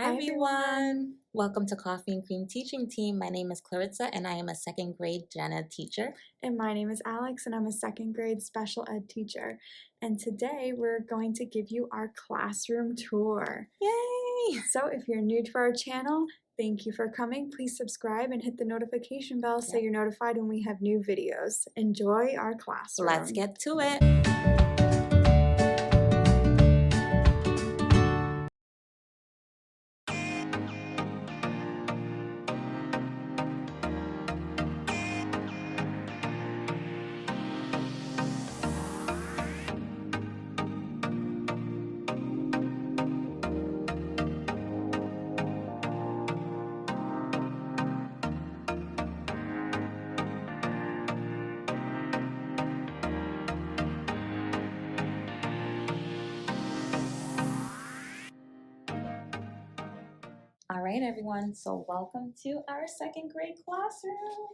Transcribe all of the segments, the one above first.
Hi everyone! Welcome to Coffee and Cream Teaching Team. My name is Clarissa and I am a second grade gen ed teacher. And my name is Alex and I'm a second grade special ed teacher. And today we're going to give you our classroom tour. Yay! So if you're new to our channel, thank you for coming. Please subscribe and hit the notification bell so you're notified when we have new videos. Enjoy our classroom. Let's get to it. All right, everyone. So welcome to our second grade classroom.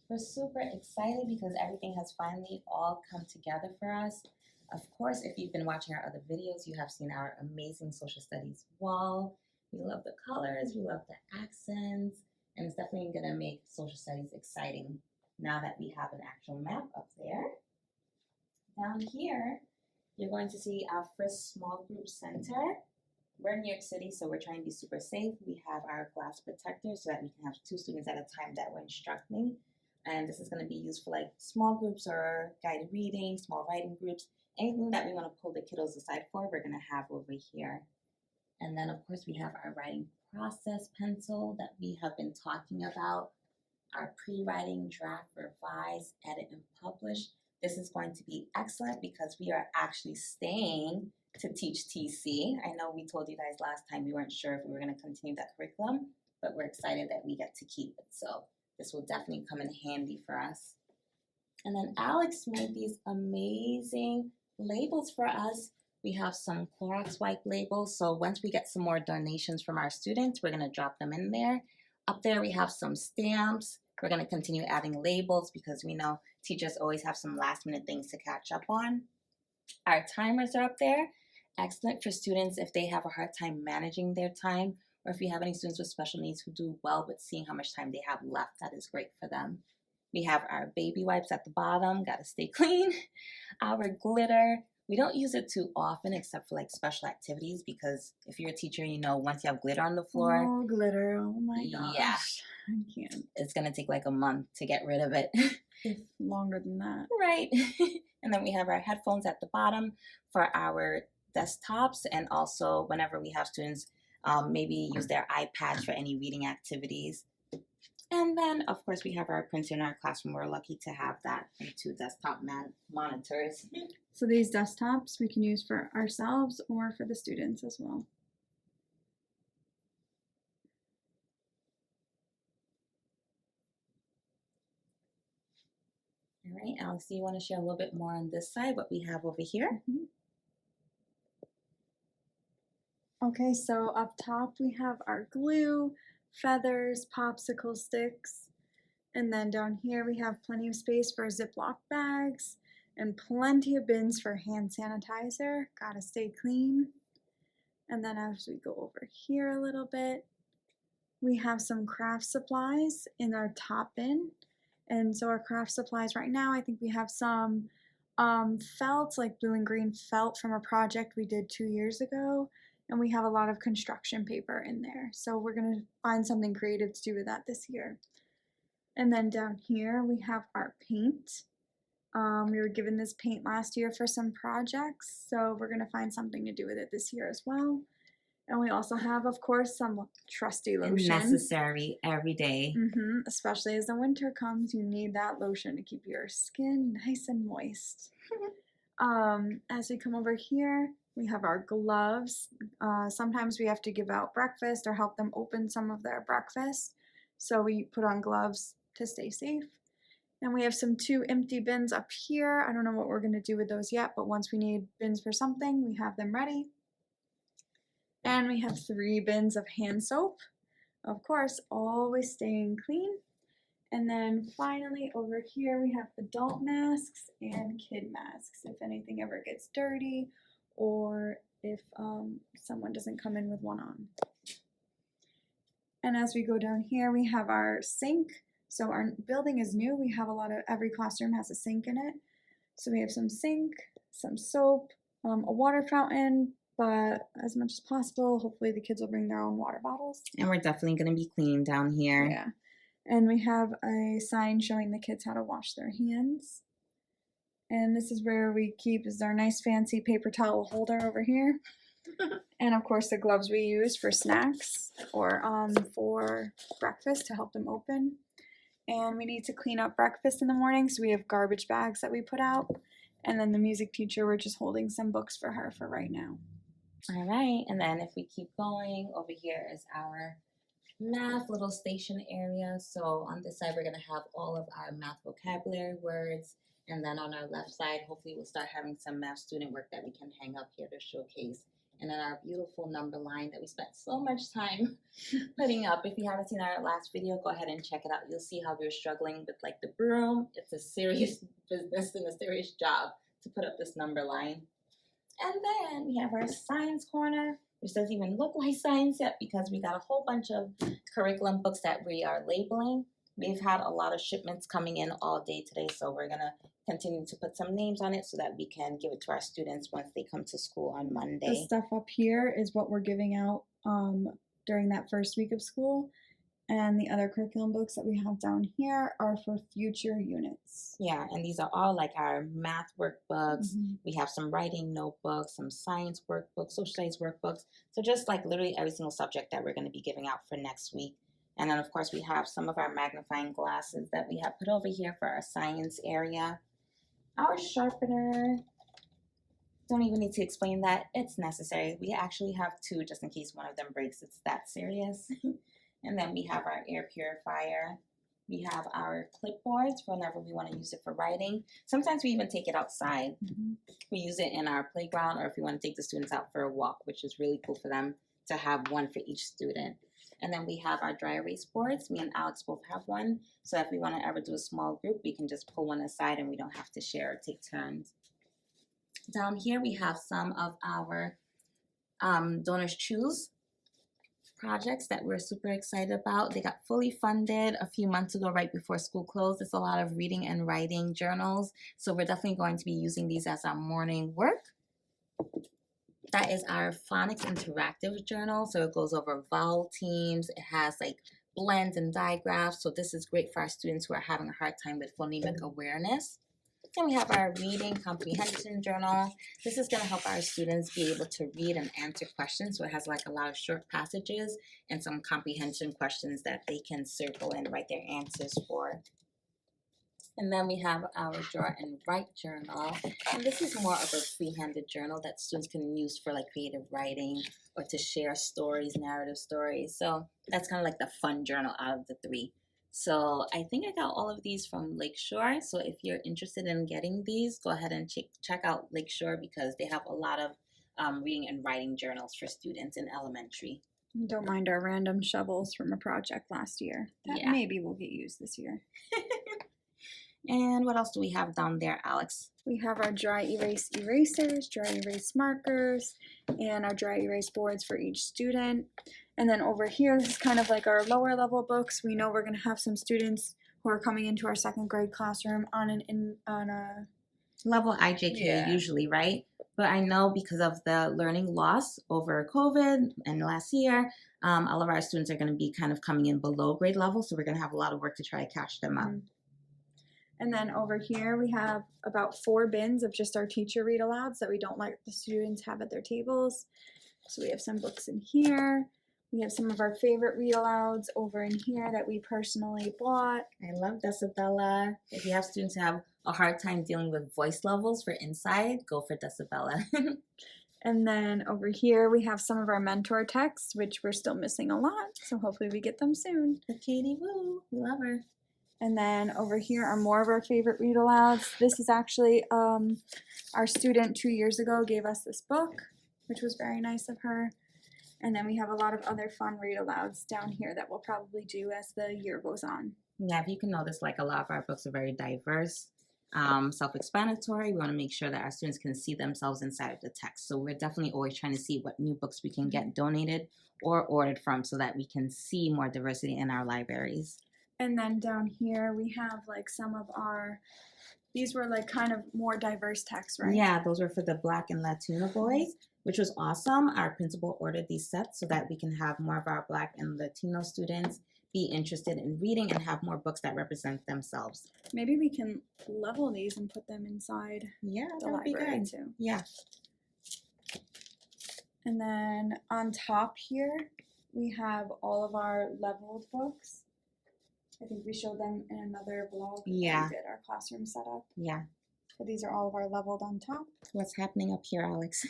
We're super excited because everything has finally all come together for us. Of course, if you've been watching our other videos, you have seen our amazing social studies wall. We love the colors, we love the accents, and it's definitely going to make social studies exciting now that we have an actual map up there. Down here, you're going to see our first small group center. We're in New York City, so we're trying to be super safe. We have our glass protectors so that we can have 2 students at a time that we're instructing. And this is going to be used for like small groups or guided reading, small writing groups, anything that we want to pull the kiddos aside for, we're going to have over here. And then of course we have our writing process pencil that we have been talking about, our pre-writing, draft, revise, edit, and publish. This is going to be excellent because we are actually staying to teach TC. I know we told you guys last time we weren't sure if we were going to continue that curriculum, but we're excited that we get to keep it. So this will definitely come in handy for us. And then Alex made these amazing labels for us. We have some Clorox wipe labels. So once we get some more donations from our students, we're going to drop them in there. Up there we have some stamps. We're going to continue adding labels because we know teachers always have some last minute things to catch up on. Our timers are up there. Excellent for students if they have a hard time managing their time, or if you have any students with special needs who do well with seeing how much time they have left, that is great for them. We have our baby wipes at the bottom, gotta stay clean. Our glitter, we don't use it too often except for like special activities because if you're a teacher, you know once you have glitter on the floor. Oh, glitter, oh my gosh. Yeah. I can't. It's gonna take like a month to get rid of it. If longer than that. Right. And then we have our headphones at the bottom for our desktops, and also whenever we have students maybe use their iPads for any reading activities. And then of course we have our printer in our classroom. We're lucky to have that, and 2 desktop monitors. So these desktops we can use for ourselves or for the students as well. All right, Alex, do you want to share a little bit more on this side, what we have over here? Okay, so up top we have our glue, feathers, popsicle sticks, and then down here we have plenty of space for Ziploc bags and plenty of bins for hand sanitizer. Gotta stay clean. And then as we go over here a little bit, we have some craft supplies in our top bin. And so our craft supplies right now, I think we have some felt, like blue and green felt from a project we did 2 years ago. And we have a lot of construction paper in there. So we're gonna find something creative to do with that this year. And then down here we have our paint. We were given this paint last year for some projects, so we're gonna find something to do with it this year as well. And we also have, of course, some trusty lotion. Necessary every day. Especially as the winter comes, you need that lotion to keep your skin nice and moist. As we come over here, we have our gloves. Sometimes we have to give out breakfast or help them open some of their breakfast. So we put on gloves to stay safe. And we have some 2 empty bins up here. I don't know what we're gonna do with those yet, but once we need bins for something, we have them ready. And we have 3 bins of hand soap. Of course, always staying clean. And then finally over here we have adult masks and kid masks if anything ever gets dirty or if someone doesn't come in with one on. And as we go down here, we have our sink. So our building is new. We have every classroom has a sink in it. So we have some sink, some soap, a water fountain, but as much as possible, hopefully the kids will bring their own water bottles. And we're definitely going to be clean down here. Yeah. And we have a sign showing the kids how to wash their hands. And this is where we keep is our nice fancy paper towel holder over here. And of course the gloves we use for snacks or for breakfast to help them open. And we need to clean up breakfast in the morning, so we have garbage bags that we put out. And then the music teacher, we're just holding some books for her for right now. All right, and then if we keep going, over here is our math little station area. So on this side, we're going to have all of our math vocabulary words. And then on our left side, hopefully we'll start having some math student work that we can hang up here to showcase. And then our beautiful number line that we spent so much time putting up. If you haven't seen our last video, go ahead and check it out. You'll see how we're struggling with like the broom. It's a serious business and a serious job to put up this number line. And then we have our science corner, which doesn't even look like science yet because we got a whole bunch of curriculum books that we are labeling. We've had a lot of shipments coming in all day today, so we're going to continue to put some names on it so that we can give it to our students once they come to school on Monday. The stuff up here is what we're giving out during that first week of school. And the other curriculum books that we have down here are for future units. Yeah, and these are all like our math workbooks. Mm-hmm. We have some writing notebooks, some science workbooks, social studies workbooks. So just like literally every single subject that we're going to be giving out for next week. And then, of course, we have some of our magnifying glasses that we have put over here for our science area. Our sharpener, don't even need to explain that. It's necessary. We actually have two just in case one of them breaks. It's that serious. And then we have our air purifier. We have our clipboards for whenever we want to use it for writing. Sometimes we even take it outside. Mm-hmm. We use it in our playground or if we want to take the students out for a walk, which is really cool for them to have one for each student. And then we have our dry erase boards. Me and Alex both have one. So if we want to ever do a small group, we can just pull one aside and we don't have to share or take turns. Down here, we have some of our Donors Choose projects that we're super excited about. They got fully funded a few months ago, right before school closed. It's a lot of reading and writing journals. So we're definitely going to be using these as our morning work. That is our phonics interactive journal. So it goes over vowel teams. It has like blends and digraphs. So this is great for our students who are having a hard time with phonemic awareness. Then we have our reading comprehension journal. This is going to help our students be able to read and answer questions. So it has like a lot of short passages and some comprehension questions that they can circle and write their answers for. And then we have our Draw and Write journal. And this is more of a free-handed journal that students can use for like creative writing or to share stories, narrative stories. So that's kind of like the fun journal out of the three. So I think I got all of these from Lakeshore. So if you're interested in getting these, go ahead and check out Lakeshore because they have a lot of reading and writing journals for students in elementary. Don't mind our random shovels from a project last year. That maybe will get used this year. And what else do we have down there, Alex? We have our dry erase erasers, dry erase markers, and our dry erase boards for each student. And then over here, this is kind of like our lower level books. We know we're going to have some students who are coming into our second grade classroom on a level IJK usually, right? But I know because of the learning loss over COVID and last year, all of our students are going to be kind of coming in below grade level. So we're going to have a lot of work to try to catch them up. And then over here, we have about 4 bins of just our teacher read alouds that we don't let the students have at their tables. So we have some books in here. We have some of our favorite read alouds over in here that we personally bought. I love Decibella. If you have students who have a hard time dealing with voice levels for inside, go for Decibella. And then over here, we have some of our mentor texts, which we're still missing a lot. So hopefully we get them soon. The Katie Woo, we love her. And then over here are more of our favorite read alouds. This is actually our student 2 years ago gave us this book, which was very nice of her. And then we have a lot of other fun read alouds down here that we'll probably do as the year goes on. Yeah, if you can notice, like a lot of our books are very diverse. self-explanatory. We want to make sure that our students can see themselves inside of the text. So we're definitely always trying to see what new books we can get donated or ordered from so that we can see more diversity in our libraries. And then down here we have like some of our, these were like kind of more diverse texts, right? Yeah, those were for the Black and Latino boys, which was awesome. Our principal ordered these sets so that we can have more of our Black and Latino students be interested in reading and have more books that represent themselves. Maybe we can level these and put them inside Yeah, the that would be library good. too. Yeah. And then on top here, we have all of our leveled books. I think we showed them in another vlog. Yeah. We did our classroom setup. Yeah. But these are all of our leveled on top. What's happening up here, Alex?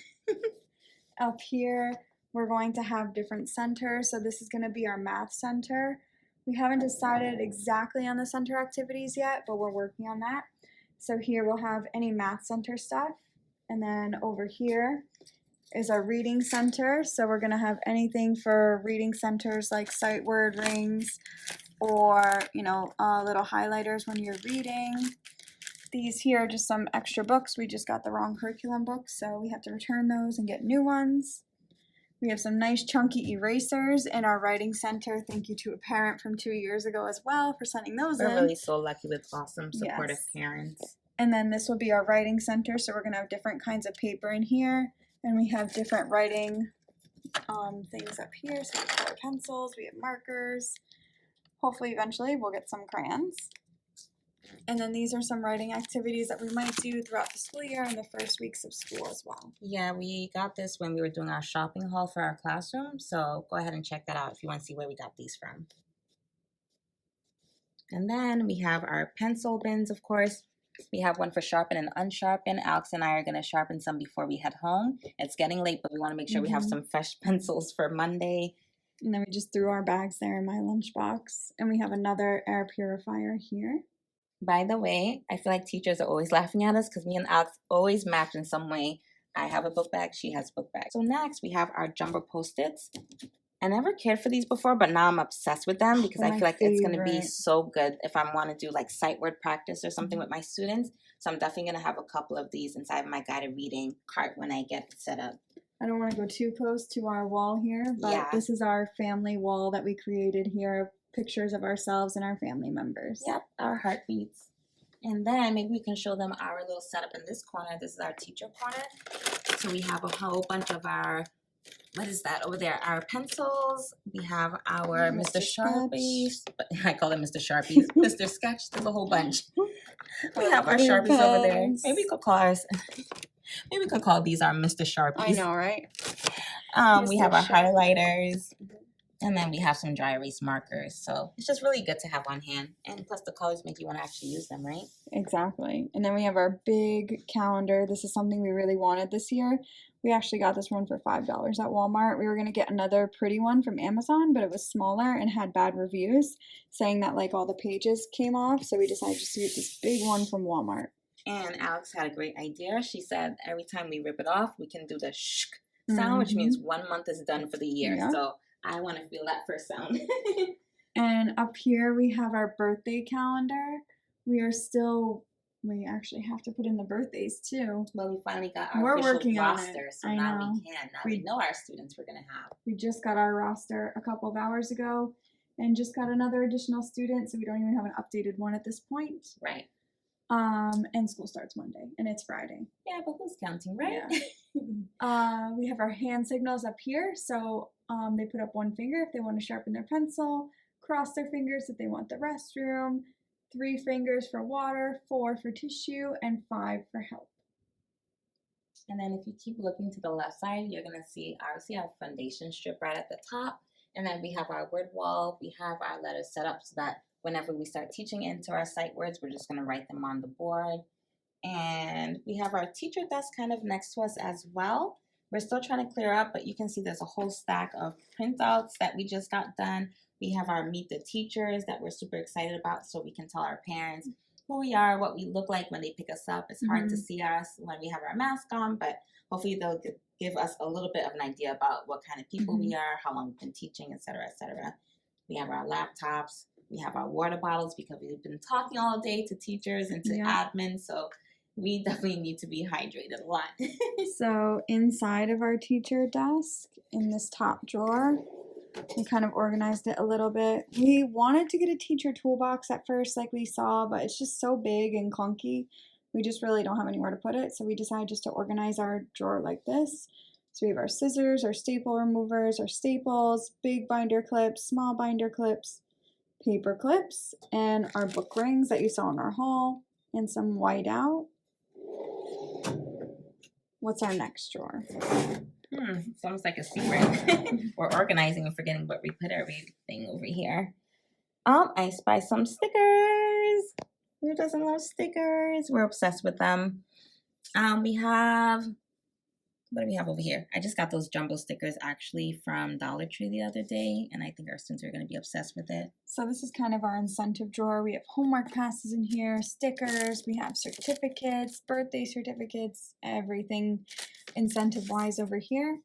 Up here, we're going to have different centers. So this is going to be our math center. We haven't decided exactly on the center activities yet, but we're working on that. So here we'll have any math center stuff. And then over here is our reading center. So we're going to have anything for reading centers like sight word rings or, little highlighters when you're reading. These here are just some extra books. We just got the wrong curriculum books, so we have to return those and get new ones. We have some nice chunky erasers in our writing center. Thank you to a parent from 2 years ago as well for sending those in. We're really so lucky with awesome, supportive parents. And then this will be our writing center, so we're going to have different kinds of paper in here. And we have different writing things up here. So we have color pencils, we have markers. Hopefully eventually we'll get some crayons. And then these are some writing activities that we might do throughout the school year and the first weeks of school as well. Yeah, we got this when we were doing our shopping haul for our classroom. So go ahead and check that out if you want to see where we got these from. And then we have our pencil bins, of course. We have one for sharpen and unsharpen. Alex and I are going to sharpen some before we head home. It's getting late, but we want to make sure we have some fresh pencils for Monday. And then we just threw our bags there in my lunchbox. And we have another air purifier here. By the way, I feel like teachers are always laughing at us because me and Alex always match in some way. I have a book bag, she has a book bag. So next we have our jumbo Post-its. I never cared for these before, but now I'm obsessed with them because I feel like it's going to be so good if I want to do like sight word practice or something with my students. So I'm definitely going to have a couple of these inside my guided reading cart when I get set up. I don't want to go too close to our wall here, but this is our family wall that we created here. Pictures of ourselves and our family members. Yep, our heartbeats. And then maybe we can show them our little setup in this corner. This is our teacher corner. So we have a whole bunch of our, what is that over there? Our pencils. We have our Mr. Sharpies. I call them Mr. Sharpies. Mr. Sketch. There's a whole bunch. We have our Sharpies over there. Maybe we could call ours. Maybe we could call these our Mr. Sharpies. I know, right? We have our highlighters. And then we have some dry erase markers. So it's just really good to have on hand. And plus the colors make you want to actually use them, right? Exactly. And then we have our big calendar. This is something we really wanted this year. We actually got this one for $5 at Walmart. We were going to get another pretty one from Amazon, but it was smaller and had bad reviews saying that like all the pages came off. So we decided just to get this big one from Walmart. And Alex had a great idea. She said every time we rip it off, we can do the shh sound, which means 1 month is done for the year. Yeah. So I want to feel that first sound. And up here we have our birthday calendar. We actually have to put in the birthdays too. Well, we finally got our official roster, so now we can. Now we know our students we're going to have. We just got our roster a couple of hours ago and just got another additional student, so we don't even have an updated one at this point. Right. And school starts Monday, and it's Friday. Yeah, but who's counting, right? Yeah. We have our hand signals up here, so they put up one finger if they want to sharpen their pencil, cross their fingers if they want the restroom, 3 fingers for water, 4 for tissue, and 5 for help. And then if you keep looking to the left side, you're going to see obviously our foundation strip right at the top. And then we have our word wall. We have our letters set up so that whenever we start teaching into our sight words, we're just going to write them on the board. And we have our teacher desk kind of next to us as well. We're still trying to clear up, but you can see there's a whole stack of printouts that we just got done. We have our Meet the Teachers that we're super excited about so we can tell our parents who we are, what we look like when they pick us up. It's hard to see us when we have our mask on, but hopefully they'll give us a little bit of an idea about what kind of people we are, how long we've been teaching, et cetera, et cetera. We have our laptops. We have our water bottles because we've been talking all day to teachers and to admin, so we definitely need to be hydrated a lot. So inside of our teacher desk, in this top drawer, we kind of organized it a little bit. We wanted to get a teacher toolbox at first, like we saw, but it's just so big and clunky. We just really don't have anywhere to put it, so we decided just to organize our drawer like this. So we have our scissors, our staple removers, our staples, big binder clips, small binder clips, paper clips, and our book rings that you saw in our haul, and some whiteout. What's our next drawer? It's almost like a secret. We're organizing and forgetting what we put everything over here. I spy some stickers. Who doesn't love stickers? We're obsessed with them. We have, what do we have over here? I just got those jumbo stickers actually from Dollar Tree the other day, and I think our students are going to be obsessed with it. So this is kind of our incentive drawer. We have homework passes in here, stickers, we have certificates, birthday certificates, everything incentive-wise over here.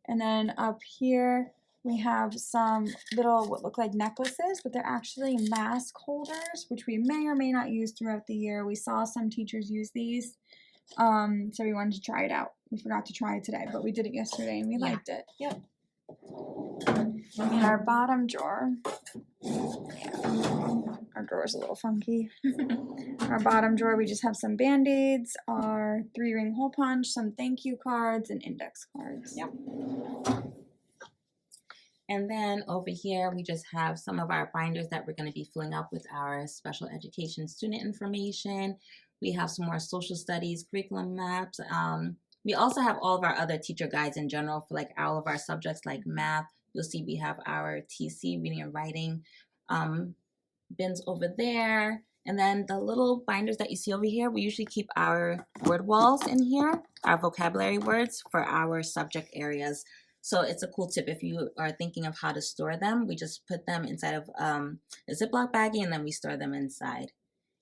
And then up here, we have some little what look like necklaces, but they're actually mask holders, which we may or may not use throughout the year. We saw some teachers use these, so we wanted to try it out. We forgot to try it today, but we did it yesterday and we liked it. Yep. In our bottom drawer, our drawer's a little funky. Our bottom drawer, we just have some Band-Aids, our 3-ring hole punch, some thank you cards, and index cards. Yep. And then over here, we just have some of our binders that we're going to be filling up with our special education student information. We have some more social studies, curriculum maps. We also have all of our other teacher guides in general for like all of our subjects like math. You'll see we have our TC, reading and writing, bins over there. And then the little binders that you see over here, we usually keep our word walls in here, our vocabulary words for our subject areas. So it's a cool tip if you are thinking of how to store them. We just put them inside of a Ziploc baggie and then we store them inside.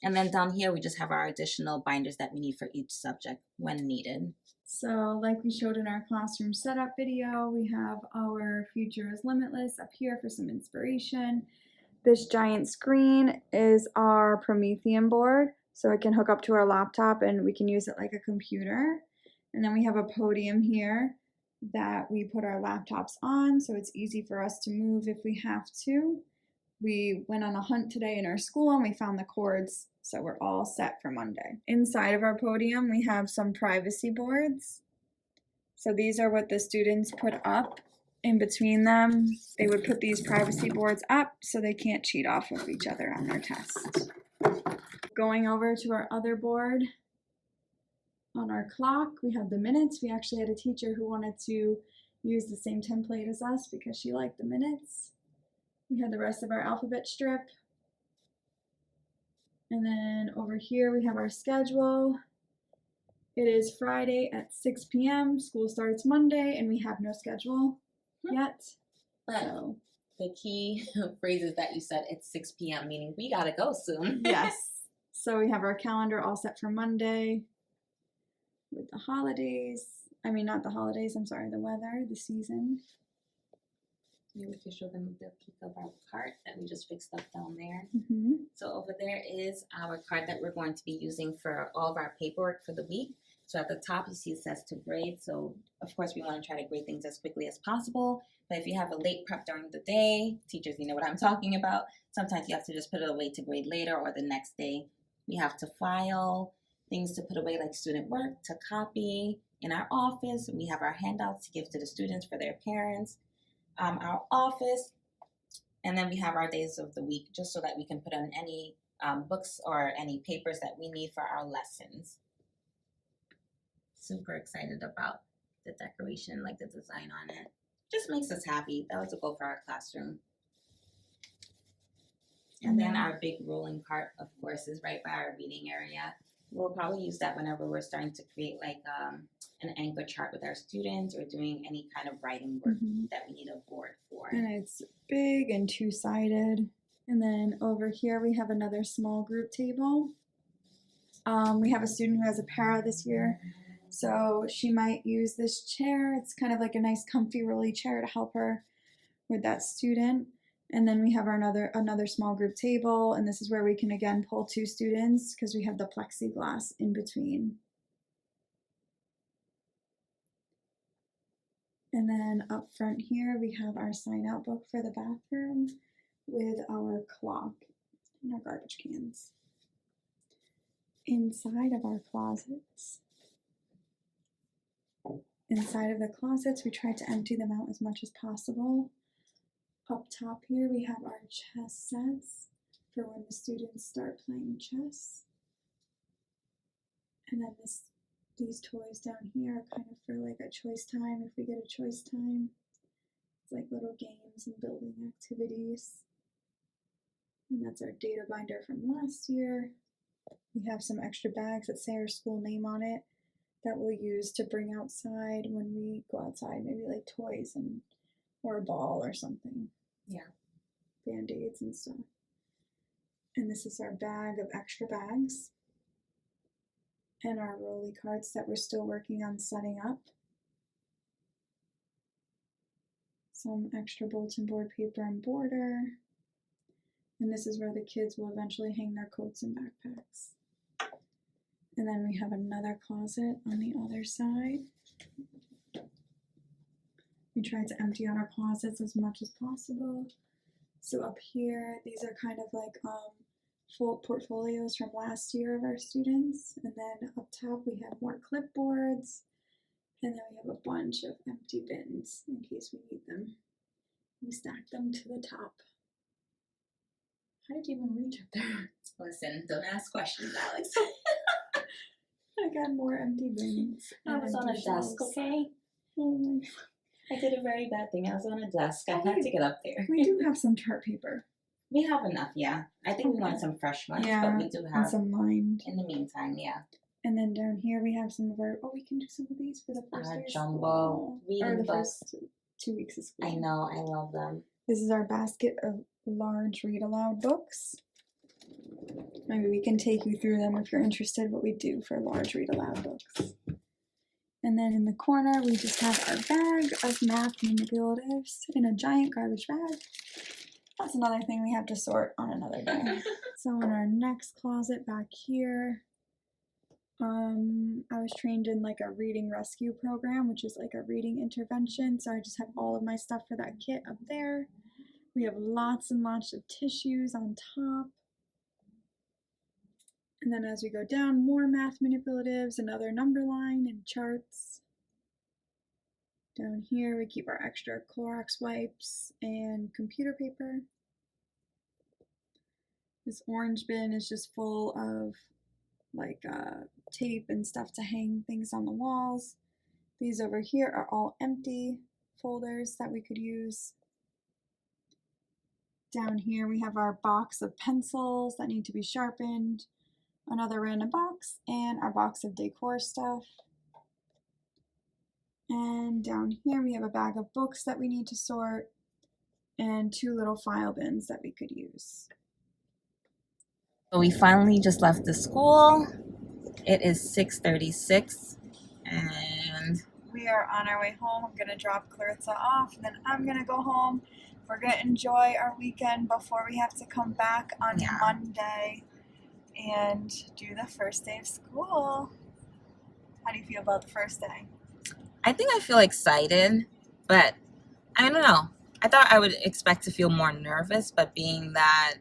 And then down here, we just have our additional binders that we need for each subject when needed. So like we showed in our classroom setup video, we have our Future is Limitless up here for some inspiration. This giant screen is our Promethean board, so it can hook up to our laptop and we can use it like a computer. And then we have a podium here that we put our laptops on, so it's easy for us to move if we have to. We went on a hunt today in our school and we found the cords, so we're all set for Monday. Inside of our podium, we have some privacy boards. So these are what the students put up. In between them, they would put these privacy boards up so they can't cheat off of each other on their test. Going over to our other board, on our clock, we have the minutes. We actually had a teacher who wanted to use the same template as us because she liked the minutes. We had the rest of our alphabet strip. And then over here we have our schedule. It is Friday at 6 p.m. School starts Monday and we have no schedule yet. But So the key phrase is that you said it's 6 p.m., meaning we gotta go soon. yes. So we have our calendar all set for Monday with the holidays. I mean, not the holidays, I'm sorry, the weather, the season. Maybe we could show them the peek of our cart that we just fixed up down there. Mm-hmm. So over there is our card that we're going to be using for all of our paperwork for the week. So at the top you see it says to grade. So of course we want to try to grade things as quickly as possible. But if you have a late prep during the day, teachers, you know what I'm talking about. Sometimes you have to just put it away to grade later or the next day. We have to file, things to put away like student work, to copy. In our office, we have our handouts to give to the students for their parents. Our office, and then we have our days of the week just so that we can put on any books or any papers that we need for our lessons. Super excited about the decoration, like the design on it. Just makes us happy. That was a goal for our classroom. And then our big rolling cart, of course, is right by our reading area. We'll probably use that whenever we're starting to create like an anchor chart with our students or doing any kind of writing work that we need a board for. And it's big and two-sided. And then over here we have another small group table. We have a student who has a para this year, so she might use this chair. It's kind of like a nice comfy rolly chair to help her with that student. And then we have our another small group table, and this is where we can again pull 2 students because we have the plexiglass in between. And then up front here, we have our sign out book for the bathroom with our clock and our garbage cans. Inside of our closets, we try to empty them out as much as possible. Up top here, we have our chess sets for when the students start playing chess. And then these toys down here are kind of for like a choice time, if we get a choice time. It's like little games and building activities. And that's our data binder from last year. We have some extra bags that say our school name on it that we'll use to bring outside when we go outside, maybe like toys or a ball or something. Yeah. Band-aids and stuff. And this is our bag of extra bags. And our rolly carts that we're still working on setting up. Some extra bulletin board paper and border. And this is where the kids will eventually hang their coats and backpacks. And then we have another closet on the other side. We try to empty out our closets as much as possible. So up here, these are kind of like full portfolios from last year of our students. And then up top, we have more clipboards. And then we have a bunch of empty bins in case we need them. We stack them to the top. How did you even reach up there? Listen, don't ask questions, Alex. I got more empty bins. I was on a desk, okay? Oh my God. I did a very bad thing. I was on a desk. I had to get up there. We do have some chart paper. We have enough, yeah. I think we want some fresh ones, but we do And have some lined. in the meantime, yeah. And then down here we have some of our, we can do some of these for the first day of jumbo school. reading Or the books. first 2 weeks of school. I know, I love them. This is our basket of large read aloud books. Maybe we can take you through them if you're interested what we do for large read aloud books. And then in the corner we just have our bag of math manipulatives in a giant garbage bag. That's another thing we have to sort on another day. So in our next closet back here, I was trained in like a reading rescue program, which is like a reading intervention. So I just have all of my stuff for that kit up there. We have lots and lots of tissues on top. And then as we go down, more math manipulatives, another number line and charts. Down here we keep our extra Clorox wipes and computer paper. This orange bin is just full of like tape and stuff to hang things on the walls. These over here are all empty folders that we could use. Down here we have our box of pencils that need to be sharpened, another random box, and our box of decor stuff. And down here we have a bag of books that we need to sort and 2 little file bins that we could use. So we finally just left the school. It is 6:36 and We are on our way home. I'm gonna drop Clarissa off, and then I'm gonna go home. We're gonna enjoy our weekend before we have to come back on Monday and do the first day of school. How do you feel about the first day? I think I feel excited, but I don't know. I thought I would expect to feel more nervous, but being that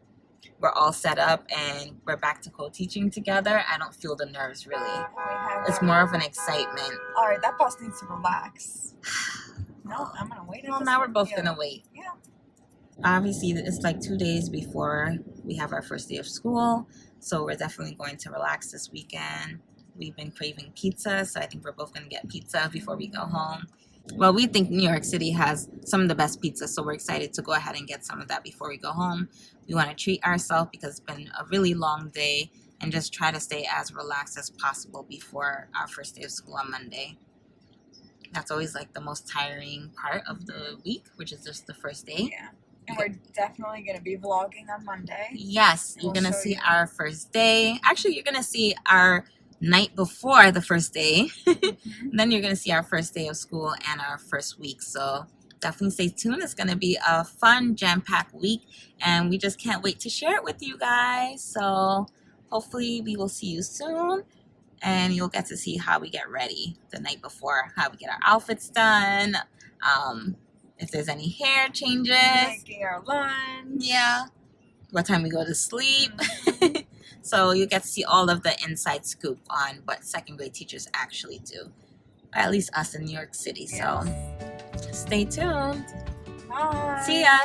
we're all set up and we're back to co-teaching together, I don't feel the nerves really. It's more of an excitement. All right, that bus needs to relax. No, I'm gonna wait. Well, now we're both gonna wait. Yeah. Obviously, it's like 2 days before we have our first day of school, so we're definitely going to relax this weekend. We've been craving pizza, so I think we're both gonna get pizza before we go home. Well, we think New York City has some of the best pizza, so we're excited to go ahead and get some of that before we go home. We want to treat ourselves because it's been a really long day and just try to stay as relaxed as possible before our first day of school on Monday. That's always like the most tiring part of the week, which is just the first day. Yeah. And we're definitely going to be vlogging on Monday. Yes, you're We'll going to show see you. our first day. Actually, you're going to see our night before the first day. Then you're going to see our first day of school and our first week. So definitely stay tuned. It's going to be a fun, jam-packed week, and we just can't wait to share it with you guys. So hopefully we will see you soon, and you'll get to see how we get ready the night before, how we get our outfits done, if there's any hair changes. Making our lunch. Yeah. What time we go to sleep. Mhm. So you get to see all of the inside scoop on what second grade teachers actually do. Or at least us in New York City. So Yes. stay tuned. Bye. See ya.